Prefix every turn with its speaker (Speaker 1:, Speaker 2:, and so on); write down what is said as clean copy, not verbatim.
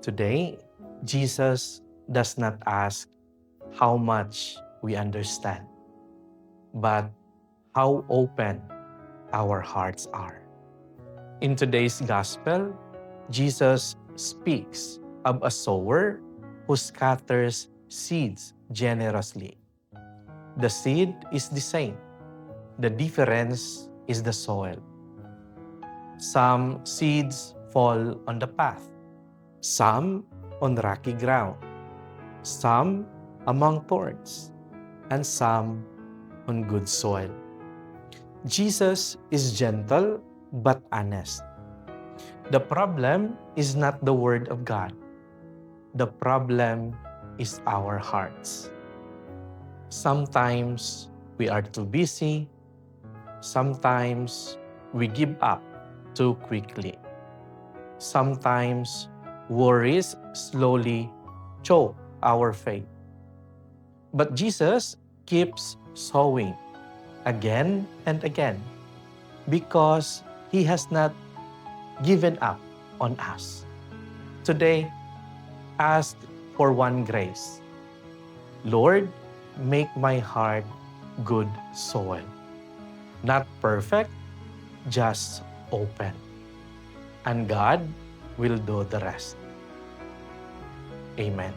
Speaker 1: Today, Jesus does not ask how much we understand, but how open our hearts are. In today's gospel, Jesus speaks of a sower who scatters seeds generously. The seed is the same. The difference is the soil. Some seeds fall on the path, some on rocky ground, some among thorns, and some on good soil. Jesus is gentle but honest. The problem is not the Word of God. The problem is our hearts. Sometimes we are too busy. Sometimes we give up too quickly. Sometimes worries slowly choke our faith. But Jesus keeps sowing again and again because He has not given up on us. Today, ask for one grace. Lord, make my heart good soil. Not perfect, just open. And God will do the rest. Amen.